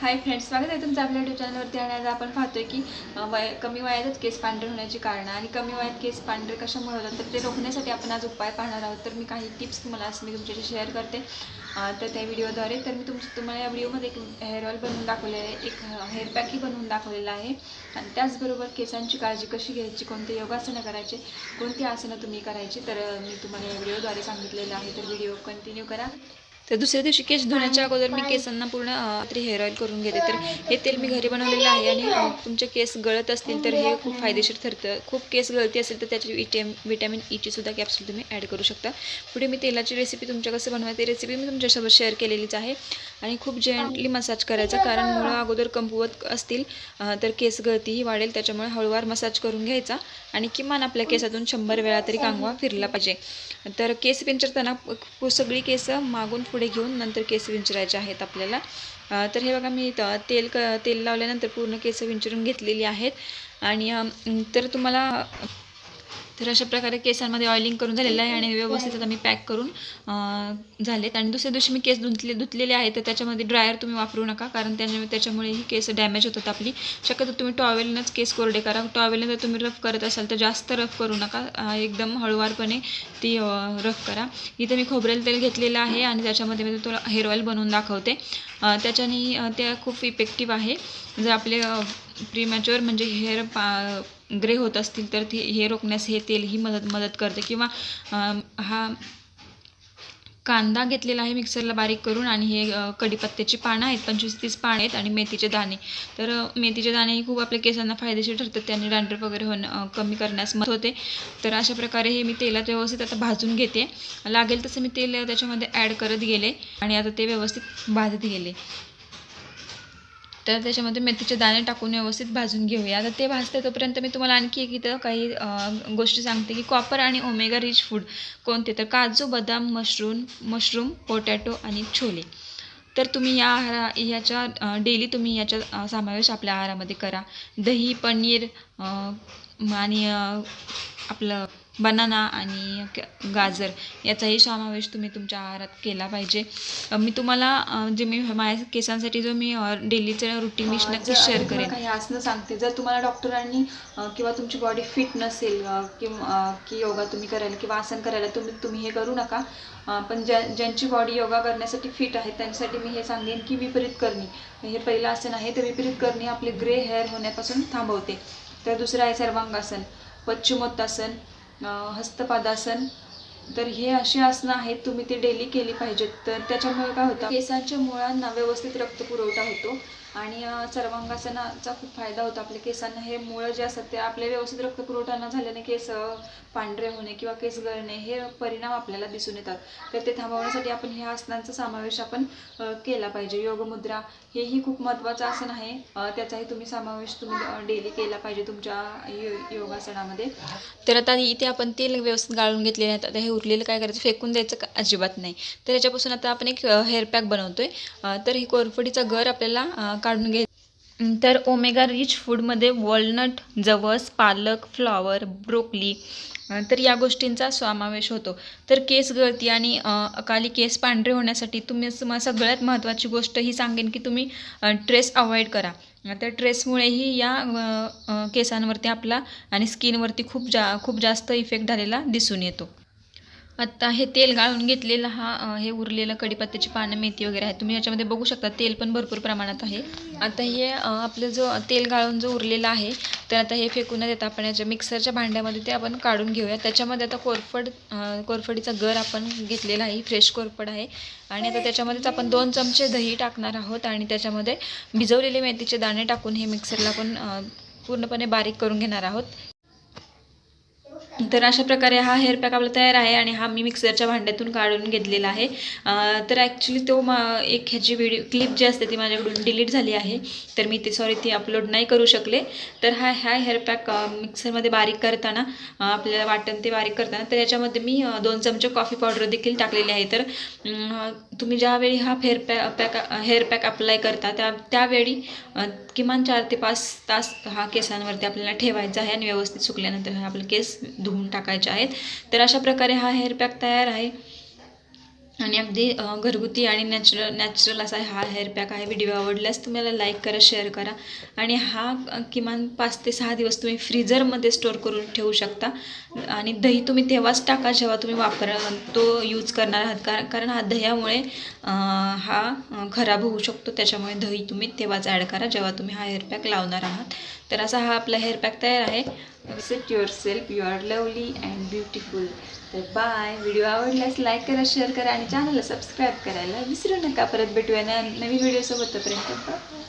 Hi friends, स्वागत आहे तुमचं आपल्या यूट्यूब चॅनलवरती. आणि आज आपण पाहतोय की कमी वयातच केस पांढरे होण्याची कारणं आणि कमी वयात केस पांढरे कशामुळे होतात तर ते रोखण्यासाठी आपण आज उपाय पाहणार आहोत. तर मी काही टिप्स तुम्हाला आज मी तुमच्याशी शेअर करते तर त्या व्हिडिओद्वारे. तर मी तुम्हाला या व्हिडिओमध्ये एक हेअर ऑइल बनवून दाखवलेलं आहे, एक हेअर पॅकही बनवून दाखवलेला आहे आणि त्याचबरोबर केसांची काळजी कशी घ्यायची, कोणते योगासनं करायचे, कोणती आसनं तुम्ही करायची, तर मी तुम्हाला या व्हिडिओद्वारे सांगितलेलं आहे. तर व्हिडिओ कंटिन्यू करा. तर दुसऱ्या दिवशी केस धुण्याच्या अगोदर मी केसांना पूर्ण हेअर ऑइल करून घेते. तर हे तेल मी घरी बनवलेलं आहे आणि तुमचे केस गळत असतील तर हे खूप फायदेशीर ठरतं. खूप केस गळती असेल तर त्याची विटॅमिन ईची सुद्धा कॅप्सूल तुम्ही ॲड करू शकता. पुढे मी तेलाची रेसिपी तुमच्या कसं बनवायची रेसिपी मी तुमच्यासोबत शेअर केलेलीच आहे. आणि खूप जेंटली मसाज करायचा, कारण मुळं अगोदर कमकुवत असतील तर केस गळतीही वाढेल. त्याच्यामुळे हळूवार मसाज करून घ्यायचा आणि किमान आपल्या केसातून 100 वेळा तरी कांगवा फिरला पाहिजे. तर केस विंचरताना सगळी केस मागून पुढे घेऊन नंतर केस विंचरायचे आहेत आपल्याला. तर हे बघा, मी तेल लावल्यानंतर पूर्ण केस विंचरून घेतलेली आहेत. आणि तर तुम्हाला तर अशा प्रकारे केसांमध्ये ऑइलिंग करून झालेलं आहे आणि व्यवस्थित आता मी पॅक करून झालेत. आणि दुसऱ्या दिवशी मी केस धुतलेले आहेत. तर त्याच्यामध्ये ड्रायर तुम्ही वापरू नका, कारण त्याच्यामुळेही केस डॅमेज होतात आपली. शक्यतो तुम्ही टॉवेलनंच केस कोरडे करा. टॉवेलने जर तुम्ही रफ करत असाल तर जास्त रफ करू नका, एकदम हळूवारपणे ती रफ करा. इथे मी खोबरेल तेल घेतलेलं आहे आणि त्याच्यामध्ये मी तो हेअर ऑइल बनवून दाखवते. त्याच्याने ते खूप इफेक्टिव्ह आहे. जर आपले प्रीमॅच्युअर म्हणजे हेअर ग्रे होत असतील तर हे रोखण्यास हे तेल ही मदत करते. किंवा हा कांदा घेतलेला आहे मिक्सरला बारीक करून, आणि हे कढीपत्त्याची पानं आहेत, 25-30 पानं आहेत, आणि मेथीचे दाणे. तर मेथीचे दाणे खूप आपल्या केसांना फायदेशीर ठरतात. त्यांनी डॅन्ड्रफ वगैरे होणं कमी करण्यास मदत होते. तर अशा प्रकारे हे मी तेलात व्यवस्थित आता भाजून घेते. लागेल तसं मी तेल त्याच्यामध्ये ॲड करत गेले आणि आता ते व्यवस्थित भाजत गेले. तर त्याच्यामध्ये मेथीचे दाणे टाकून व्यवस्थित भाजून घेऊया. आता ते भाजते तोपर्यंत मी तुम्हाला आणखी एक इथं काही गोष्टी सांगते की कॉपर आणि ओमेगा रिच फूड कोणते, तर काजू, बदाम, मशरूम, पोटॅटो आणि छोले. तर तुम्ही याच्या डेली तुम्ही याचा समावेश आपल्या आहारामध्ये करा. दही, पनीर आणि आपलं बनाना आणि गाजर याचाही समावेश तुम्ही तुमच्या आहारात केला पाहिजे. मी तुम्हाला जे मी माझ्या केसांसाठी जो मी डेलीचं रुटीन मी नक्कीच शेअर करेन. काही आसनं सांगते. जर तुम्हाला डॉक्टरांनी किंवा तुमची बॉडी फिट नसेल की योगा तुम्ही करायला किंवा आसन करायला तुम्ही हे करू नका. पण ज्यांची बॉडी योगा करण्यासाठी फिट आहे त्यांच्यासाठी मी हे सांगेन की विपरीत करणी हे पहिलं आसन आहे. तर विपरीत करणी आपले ग्रे हेअर होण्यापासून थांबवते. तर दुसरं आहे सर्वांगासन, पश्चिमोत्तासन, हस्तपादासन. तर हे अशी आसनं आहेत, तुम्ही ते डेली केली पाहिजेत. तर त्याच्यामुळे काय होतं, केसांच्या मुळांना व्यवस्थित रक्तपुरवठा होतो आणि सर्वांगासनाचा खूप फायदा होतो आपल्या केसांना. हे मुळं जे असतात ते आपल्या व्यवस्थित रक्तपुरवठा न झाल्याने केस पांढरे होणे किंवा केस गळणे हे परिणाम आपल्याला दिसून येतात. तर ते थांबवण्यासाठी आपण ह्या आसनांचा समावेश आपण केला पाहिजे. योगमुद्रा हेही खूप महत्त्वाचं आसन आहे. त्याचाही तुम्ही समावेश तुम्ही डेली केला पाहिजे तुमच्या योगासनामध्ये. तर आता इथे आपण तेल व्यवस्थित गाळून घेतलेले आहेत. आता हे उरलेलं काय करायचं, फेकून द्यायचं अजिबात नाही. तर याच्यापासून आता आपण एक हेअर पॅक बनवतोय. तर ही कोरफडीचा गर आपल्याला काढून घ्यायचं. तर ओमेगा रिच फूडमध्ये वॉलनट, जवस, पालक, फ्लॉवर, ब्रोकली तर या गोष्टींचा समावेश होतो. तर केस गळती आणि अकाली केस पांढरे होण्यासाठी तुम्ही सगळ्यात महत्त्वाची गोष्ट ही सांगेन की तुम्ही ट्रेस अवॉइड करा. तर ट्रेसमुळेही या केसांवरती आपला आणि स्किनवरती खूप जास्त इफेक्ट झालेला दिसून येतो. आत्ता हे तेल गाळून घेतलेलं हे उरलेलं कढीपत्त्याची पानं, मेथी वगैरे आहे. तुम्ही याच्यामध्ये बघू शकता तेल पण भरपूर प्रमाणात आहे. आता हे आपलं जो तेल गाळून जो उरलेला आहे तर आता हे फेकून देता आपण याच्या मिक्सरच्या भांड्यामध्ये ते आपण काढून घेऊया. त्याच्यामध्ये आता कोरफडीचा गर आपण घेतलेला आहे, फ्रेश कोरफड आहे. आणि आता त्याच्यामध्येच आपण 2 चमचे दही टाकणार आहोत आणि त्याच्यामध्ये भिजवलेले मेथीचे दाणे टाकून हे मिक्सरला आपण पूर्णपणे बारीक करून घेणार आहोत. तर अशा प्रकारे हा हेअर पॅक आपला तयार आहे आणि हा मी मिक्सरच्या भांड्यातून काढून घेतलेला आहे. तर ॲक्च्युली तो एक ह्याची क्लिप जी असते ती माझ्याकडून डिलीट झाली आहे, तर मी ती अपलोड नाही करू शकले. तर हा हेअर पॅक मिक्सरमध्ये बारीक करताना आपल्याला वाटण ते बारीक करताना तर याच्यामध्ये मी 2 चमचे कॉफी पावडर देखील टाकलेली आहे. तर तुम्ही ज्यावेळी हा हेअर पॅक अप्लाय करता त्यावेळी किमान 4 ते 5 तास हा केसांवरती आपल्याला ठेवायचा आहे आणि व्यवस्थित सुकल्यानंतर आपले केस धुवून टाकायचे आहेत. तर अशा प्रकारे हा हेअर पॅक तयार आहे. आणि अगदी घरगुती आणि नॅचरल असा हा हेअर पॅक आहे. व्हिडिओ आवडल्यास तुम्हाला लाईक करा, शेअर करा आणि हा किमान 5 ते 6 दिवस तुम्ही फ्रीझरमध्ये स्टोअर करून ठेवू शकता. आणि दही तुम्ही तेव्हाच टाका जेव्हा तुम्ही तो यूज करणार आहात, कारण हा दह्यामुळे हा खराब होऊ शकतो. त्याच्यामुळे दही तुम्ही तेव्हाच ॲड करा जेव्हा तुम्ही हा हेअर पॅक लावणार आहात. तर असा हा आपला हेअर पॅक तयार आहे. Accept your self, you are lovely and beautiful. तर बाय. व्हिडिओ आवडल्यास लाईक करा, शेअर करा आणि चॅनलला सबस्क्राईब करायला विसरू नका. परत भेटूया नवीन व्हिडिओसोबत. तोपर्यंत बाय.